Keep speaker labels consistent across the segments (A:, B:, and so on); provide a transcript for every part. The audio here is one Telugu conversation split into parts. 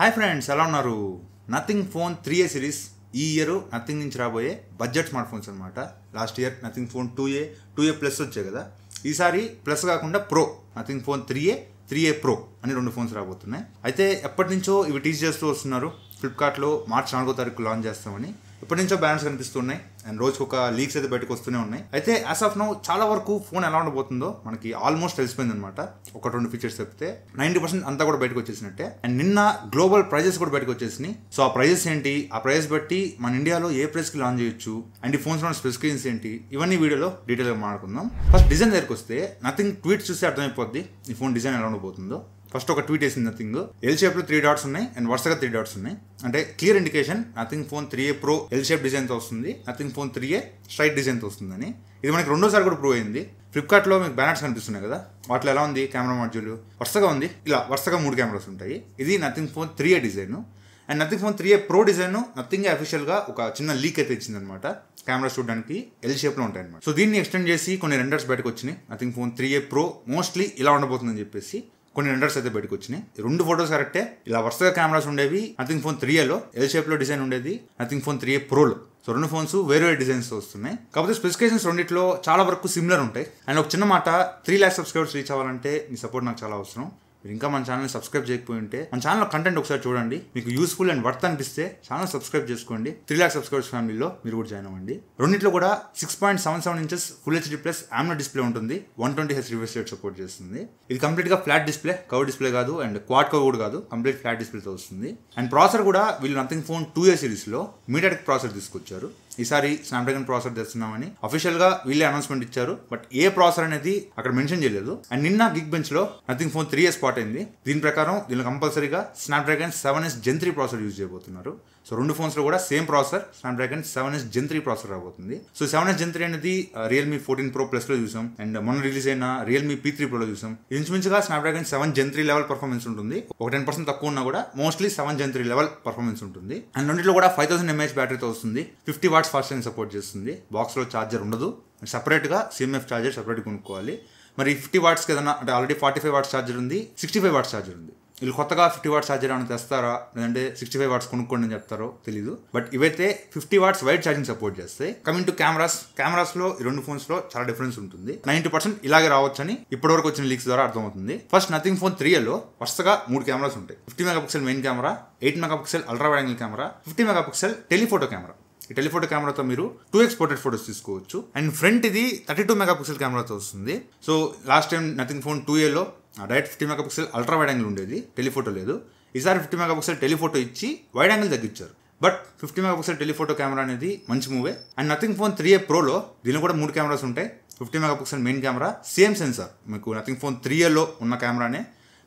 A: హాయ్ ఫ్రెండ్స్, ఎలా ఉన్నారు? నథింగ్ ఫోన్ 3A సిరీస్ ఈ ఇయర్ నథింగ్ నుంచి రాబోయే బడ్జెట్ స్మార్ట్ ఫోన్స్ అనమాట. Last year nothing phone 2A plus వచ్చాయి కదా. ఈసారి ప్లస్ కాకుండా pro, nothing phone 3A pro అని 2 ఫోన్స్ రాబోతున్నాయి. అయితే ఎప్పటి నుంచో ఇవి టీచ్ చేస్తూ వస్తున్నారు. ఫ్లిప్కార్ట్లో మార్చి 4వ తారీఖు లాంచ్ చేస్తామని ఎప్పటి నుంచో బ్యానర్స్ కనిపిస్తున్నాయి అండ్ రోజుకి ఒక లీక్స్ అయితే బయటకు వస్తూనే ఉన్నాయి. అయితే యాజ్ ఆఫ్ నౌ చాలా వరకు ఫోన్ ఎలా ఉండబోతుందో మనకి ఆల్మోస్ట్ తెలిసిపోయింది అనమాట. 1-2 ఫీచర్స్ చెప్తే 90% అంతా కూడా బయటకు వచ్చేసినట్టే. అండ్ నిన్న గ్లోబల్ ప్రైజెస్ కూడా బయటకు వచ్చేసినాయి. సో ఆ ప్రైజెస్ ఏంటి, ఆ ప్రైస్ బట్టి మన ఇండియాలో ఏ ప్రైస్కి లాంచ్ చేయొచ్చు అండ్ ఈ ఫోన్స్ లో స్పెసిఫికేషన్స్ ఏంటి, ఇవన్నీ వీడియోలో డీటెయిల్గా మాట్లాడుకుందాం. ఫస్ట్ డిజైన్ దగ్గరికి వస్తే నథింగ్ ట్వీట్ చూస్తే అర్థమైపోద్ది ఈ ఫోన్ డిజైన్ ఎలా ఉండబోతుందో. ఫస్ట్ ఒక ట్వీట్ వేసింది నథింగ్. ఎల్ షేప్ లో 3 డాట్స్ ఉన్నాయి అండ్ వరుసగా 3 డాట్స్ ఉన్నాయి. అంటే clear indication nothing phone 3A pro L shape design తో వస్తుంది, nothing phone 3A straight design తో వస్తుందని. ఇది మనకి రెండోసారి కూడా ప్రూవ్ అయింది. ఫ్లిప్కార్ట్ లో మీకు బ్యానర్స్ కనిపిస్తున్నాయి కదా, వాటిలో ఎలా ఉంది కెమెరా మాడ్యూల్ వరుసగా ఉంది. ఇలా వరుసగా 3 కెమెరాస్ ఉంటాయి. ఇది nothing phone 3A design. And Nothing phone 3A pro design nothing official గా ఒక చిన్న లీక్ అయితే ఇచ్చింది అనమాట. కెమెరా చూడడానికి ఎల్ షేప్ లో ఉంటాయి అనమాట. సో దీన్ని ఎక్స్టెండ్ చేసి కొన్ని రెండర్స్ బయటకు వచ్చినాయి. Nothing phone 3A pro mostly ఇలా ఉండబోతుందని చెప్పేసి కొన్ని రెండర్స్ అయితే బయటకు వచ్చినాయి. 2 ఫోటోస్ కరెక్టే. ఇలా వరుసగా కెమెరాస్ ఉండేవి నథింగ్ ఫోన్ 3Aలో, ఎల్ షేప్ లో డిజైన్ ఉండేది నథింగ్ ఫోన్ 3A ప్రోలో. సో 2 ఫోన్స్ వేరే డిజైన్స్ వస్తున్నాయి. కాకపోతే స్పెసిఫికేషన్స్ రెండిట్లో చాలా వరకు సిమిలర్ ఉంటాయి. అండ్ ఒక చిన్న మాట, 3 lakhs సబ్స్క్రైబర్స్ రీచ్ అవ్వాలంటే మీ సపోర్ట్ నాకు చాలా అవసరం. మీరు ఇంకా మన ఛానల్ని సబ్స్క్రైబ్ చేయకపోయి ఉంటే మన ఛానల్ కంటెంట్ ఒకసారి చూడండి. మీకు యూస్ఫుల్ అండ్ వర్త్ అనిపిస్తే ఛానల్ సబ్స్క్రైబ్ చేసుకోండి. 3 lakhs సబ్స్క్రైబర్స్ ఫ్యామిలీలో మీరు కూడా జాయిన్ అవ్వండి. రెండిట్లో కూడా 6.77 inches full HD plus AMOLED display ఉంటుంది. 120Hz రిఫ్రెష్ రేట్ సపోర్ట్ చేస్తుంది. ఇది కంప్లీట్ గా ఫ్లాట్ డిస్ప్లే, కర్వ్ డిస్ప్లే కాదు అండ్ క్వాడ్ కర్వ్ కూడా కాదు, కంప్లీట్ ఫ్లాట్ డిస్ప్లేతో వస్తుంది. అండ్ ప్రాసెసర్ కూడా వీళ్ళు నథింగ్ ఫోన్ 2A సిరీస్ లో MediaTek ప్రాసెసర్ తీసుకొచ్చారు. ఈసారి స్నాప్డ్రాగన్ ప్రాసెసర్ తెస్తున్నామని అఫీషియల్ గా వీళ్ళే అనౌన్స్మెంట్ ఇచ్చారు. బట్ ఏ ప్రాసెసర్ అనేది అక్కడ మెన్షన్ చేయలేదు. అండ్ నిన్న గిగ్ బెంచ్ లో నథింగ్ ఫోన్ 3A స్పాట్ అయింది. దీని ప్రకారం దీనిలో కంపల్సరీగా Snapdragon 7S Gen 3 processor use చేయబోతున్నారు. సో 2 ఫోన్స్ లో కూడా same processor Snapdragon 7S Gen 3 processor రాబోతుంది. సో 7S Gen 3 అనేది రియల్మీ 14 Pro ప్లస్ లో చూసాం అండ్ మొన్న రిలీజ్ అయిన రియల్మీ P3 Pro లో చూసాం. ఇంచుమించుగా స్నాప్డ్రాగన్ 7 Gen 3 లెవెల్ పర్ఫార్మెన్స్ ఉంటుంది. ఒక 10% తక్కువ ఉన్నా కూడా మోస్ట్లీ 7 Gen 3 లెవెల్ పర్ఫార్మెన్స్ ఉంటుంది. అండ్ రెండిట్లో కూడా 5000 mAh బ్యాటరీతో వస్తుంది. 50 watts ఫాస్ట్ ఛార్జింగ్ సపోర్ట్ చేస్తుంది. బాక్స్ లో ఛార్జర్ ఉండదు, సపరేట్ గా CMF ఛార్జర్ సపరేట్ కొనుక్కోవాలి. మరి 50 watts ఏదైనా అంటే ఆల్రెడీ 45 watts ఛార్జర్ ఉంది, 65 watts ఛార్జర్ ఉంది. వీళ్ళు కొత్తగా 50 watts ఛార్జర్ ఏమైనా తెస్తారా లేదంటే 65 watts కొనుక్కోండి అని చెప్తారో తెలీదు. బట్ ఇవైతే 50 watts వైడ్ ఛార్జింగ్ సపోర్ట్ చేస్తాయి. కమింగ్ టు కెమెరాస్ లో ఈ 2 ఫోన్స్ లో చాలా డిఫరెన్స్ ఉంటుంది. 90% ఇలాగే రావచ్చని ఇప్పటివరకు వచ్చిన లీక్స్ ద్వారా అర్థమవుతుంది. ఫస్ట్ నథింగ్ ఫోన్ 3Aలో వరుసగా 3 కెమెరాస్ ఉంటాయి. 50 MP main camera, 8 MP ultra wide angle camera, 50 MP telephoto camera. ఈ టెలిఫోటో కెమెరాతో మీరు 2x పోర్ట్రేట్ ఫోటోస్ తీసుకోవచ్చు. అండ్ ఫ్రంట్ ఇది 32 MP కెమెరాతో వస్తుంది. So last time Nothing phone 2Aలో direct 50 MP ultra wide angle ఉండేది, టెలిఫోటో లేదు. ఈసారి 50 MP టెలిఫోటో ఇచ్చి వైడ్ యాంగిల్ తగ్గించారు. బట్ 50 MP టెలిఫోటో కెమెరా అనేది మంచి move. And Nothing phone 3A ప్రోలో దీనిలో కూడా 3 కెమెరాస్ ఉంటాయి. 50 MP main camera, same sensor. మీకు నథింగ్ ఫోన్ 3Aలో ఉన్న కెమెరానే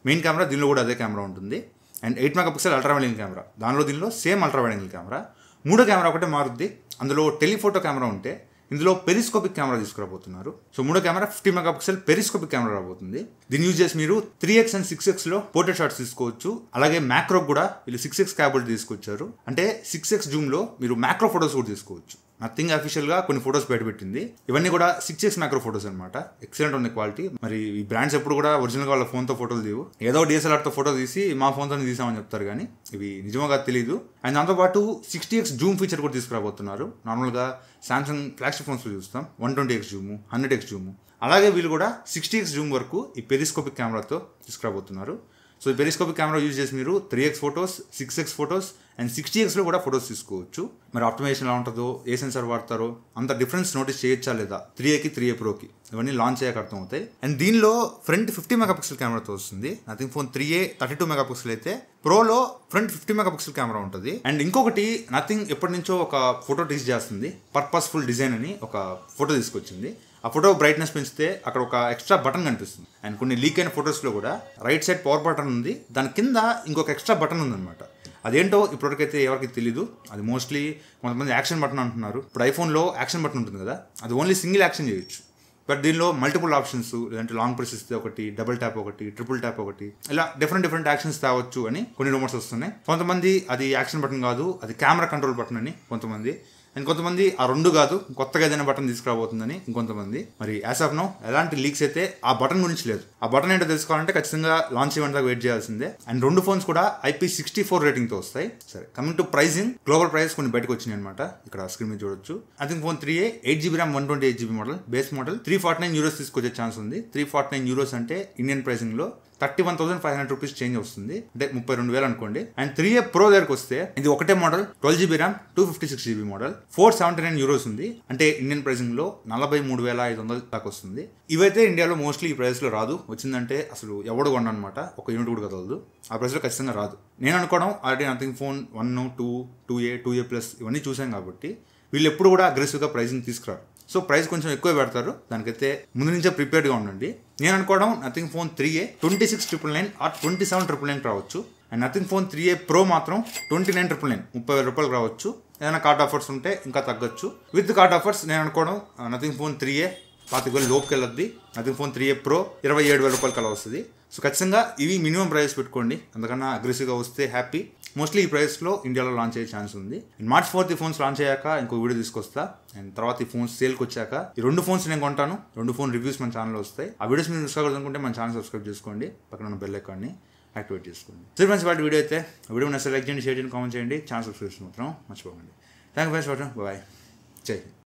A: మెయిన్ కెమెరా, దీనిలో కూడా అదే కెమెరా ఉంటుంది. And 8 MP ultra wide angle camera, దీనిలో same ultra wide angle camera. 3వ కెమెరా ఒకటే మారుద్ది. అందులో టెలిఫోటో కెమెరా ఉంటే ఇందులో పెరిస్కోపిక్ కెమెరా తీసుకురాబోతున్నారు. సో 3వ కెమెరా 50 MP పెరిస్కోపిక్ కెమెరా రాబోతుంది. దీన్ని యూజ్ చేసి మీరు 3x అండ్ 6x లో పోర్ట్రేట్ షాట్స్ తీసుకోవచ్చు. అలాగే మ్యాక్రో కూడా వీళ్ళు 6x క్యాబిలిటీ తీసుకొచ్చారు. అంటే 6x జూమ్ లో మీరు మ్యాక్రో ఫోటోస్ కూడా తీసుకోవచ్చు. నథింగ్ అఫీషియల్ గా కొన్ని ఫోటోస్ బయటపెట్టింది. ఇవన్నీ కూడా 6x మ్యాక్రో ఫోటోస్ అనమాట. ఎక్సలెంట్ ఉంది క్వాలిటీ. మరి ఈ బ్రాండ్స్ ఎప్పుడు కూడా ఒరిజినల్ గా వాళ్ళ ఫోన్ తో ఫోటోలు తీవు, ఏదో DSLR తో ఫోటో తీసి మా ఫోన్ తో తీసామని చెప్తారు కానీ ఇవి నిజంగా తెలియదు. అండ్ దాంతోపాటు 60x జూమ్ ఫీచర్ కూడా తీసుకురాబోతున్నారు. నార్మల్ గా సామ్సంగ్ ఫ్లాగ్షిప్ ఫోన్స్ లో చూస్తాం 120x జూమ్, 100x జూమ్. అలాగే వీళ్ళు కూడా 60x జూమ్ వరకు ఈ పెరిస్కోపిక్ కెమెరాతో తీసుకురాబోతున్నారు. సో ఈ పెరిస్కోపిక్ కెమెరా యూజ్ చేసి మీరు 3x photos, 6x photos and 60x లో కూడా ఫోటోస్ తీసుకోవచ్చు. మరి ఆప్టిమైజేషన్ ఎలా ఉంటుందో, ఏ సెన్సార్ వాడతారో, అంత డిఫరెన్స్ నోటీస్ చేయొచ్చా లేదా 3Aకి 3A ప్రోకి, ఇవన్నీ లాంచ్ అయ్యాక అర్థం అవుతాయి. అండ్ దీనిలో ఫ్రంట్ 50 MP కెమెరాతో వస్తుంది. నథింగ్ ఫోన్ 3A 32 MP అయితే ప్రోలో ఫ్రంట్ 50 MP కెమెరా ఉంటుంది. అండ్ ఇంకొకటి నథింగ్ ఎప్పటి నుంచో ఒక ఫోటో టీచ్ చేస్తుంది, పర్పస్ఫుల్ డిజైన్ అని ఒక ఫోటో తీసుకొచ్చింది. ఆ ఫోటో బ్రైట్నెస్ పెంచితే అక్కడ ఒక ఎక్స్ట్రా బటన్ కనిపిస్తుంది. అండ్ కొన్ని లీక్ అయిన ఫొటోస్లో కూడా రైట్ సైడ్ పవర్ బటన్ ఉంది, దాని కింద ఇంకొక ఎక్స్ట్రా బటన్ ఉందన్నమాట. అదేంటో ఇప్పటికైతే ఎవరికి తెలీదు. అది మోస్ట్లీ కొంతమంది యాక్షన్ బటన్ అంటున్నారు. ఇప్పుడు ఐఫోన్లో యాక్షన్ బటన్ ఉంటుంది కదా, అది ఓన్లీ సింగిల్ యాక్షన్ చేయొచ్చు. బట్ దీనిలో మల్టిపుల్ ఆప్షన్స్, లేదంటే లాంగ్ ప్రెస్ ఇస్తే ఒకటి, డబుల్ ట్యాప్ ఒకటి, ట్రిపుల్ ట్యాప్ ఒకటి, ఇలా డిఫరెంట్ యాక్షన్స్ తేవచ్చు అని కొన్ని రూమర్స్ వస్తున్నాయి. కొంతమంది అది యాక్షన్ బటన్ కాదు, అది కెమెరా కంట్రోల్ బటన్ అని కొంతమంది. ఇంకొంతమంది ఆ 2 కాదు కొత్తగా ఏదైనా బటన్ తీసుకురాబోతుందని ఇంకొంతమంది. మరి యాజ్ ఆఫ్ నౌ ఎలాంటి లీక్స్ అయితే ఆ బటన్ గురించి లేదు. ఆ బటన్ ఏంటో తెలుసుకోవాలంటే ఖచ్చితంగా లాంచ్ ఈవెంట్ దాకా వెయిట్ చేయాల్సిందే. అండ్ 2 ఫోన్స్ కూడా IP64 రేటింగ్ తో వస్తాయి. సరే, coming to pricing, global price కొన్ని బయటకు వచ్చినాయి అనమాట. ఇక్కడ స్క్రీన్ మీద చూడొచ్చు. Nothing phone 3A 8GB RAM 128GB model, base model €349 తీసుకొచ్చే ఛాన్స్ ఉంది. €349 అంటే ఇండియన్ ప్రైసింగ్ లో 31,500 రూపీస్ చేంజ్ వస్తుంది, అంటే 32,000 అనుకోండి. అండ్ 3A Pro దగ్గరకు వస్తే ఇది ఒకటే model, 12GB RAM 256GB model, €479 ఉంది, అంటే ఇండియన్ ప్రైసింగ్ లో 43,500 దాకా వస్తుంది. ఇవైతే ఇండియాలో మోస్ట్లీ ఈ ప్రైస్ లో రాదు. వచ్చిందంటే అసలు ఎవడు కొనమాట, ఒక యూనిట్ కూడా కదలదు. ఆ ప్రైస్ లో ఖచ్చితంగా రాదు. నేను అనుకోవడం already nothing phone 1, 2, 2A plus ఇవన్నీ చూసాం కాబట్టి వీళ్ళు ఎప్పుడు కూడా అగ్రెసివ్గా ప్రైసింగ్ తీసుకురారు. సో ప్రైస్ కొంచెం ఎక్కువ పెడతారు, దానికైతే ముందు నుంచే ప్రిపేర్డ్గా ఉండండి. నేను అనుకోవడం నథింగ్ ఫోన్ 3A 26,999 ఆర్ 27,999 రావచ్చు. And Nothing phone 3A Pro మాత్రం 29,999 ₹30,000 రావచ్చు. ఏదైనా కార్డ్ ఆఫర్స్ ఉంటే ఇంకా తగ్గొచ్చు. విత్ కార్డ్ ఆఫర్స్ నేను అనుకోవడం నథింగ్ ఫోన్ 3A 25,000 లోపుకి వెళ్ళొద్ది. నథింగ్ ఫోన్ 3A Pro ₹27,000 కలా వస్తుంది. సో ఖచ్చితంగా ఇవి మినిమం ప్రైస్ పెట్టుకోండి, అందుకన్నా అగ్రెసివ్గా వస్తే హ్యాపీ. మోస్ట్లీ ఈ ప్రైస్లో ఇండియాలో లాంచ్ అయ్యే ఛాన్స్ ఉంది. అండ్ March 4th ఈ ఫోన్స్ లాంచ్ అయ్యాక ఇంకో వీడియో తీసుకొస్తా. అండ్ తర్వాత ఈ ఫోన్స్ సేల్కి వచ్చాక ఈ 2 ఫోన్స్ నేను కొంటాను. 2 ఫోన్ రివ్యూస్ మన ఛానల్లో వస్తాయి. ఆ వీడియోస్ మీరు చూసుకోవాలి అనుకుంటే మన ఛానల్ సబ్స్క్రైబ్ చేసుకోండి, పక్కన ఉన్న బెల్ ఐకాన్ని యాక్టివేట్ చేసుకోండి. సరే ఫ్రెండ్స్, వాటి వీడియో అయితే వీడియో నచ్చితే లైక్ చేయండి, షేర్ చేయండి, కామెంట్ చేయండి, ఛానల్ సబ్స్క్రైబ్ మాత్రం మర్చిపోకండి. Thank you friends, bye. Jai Hind.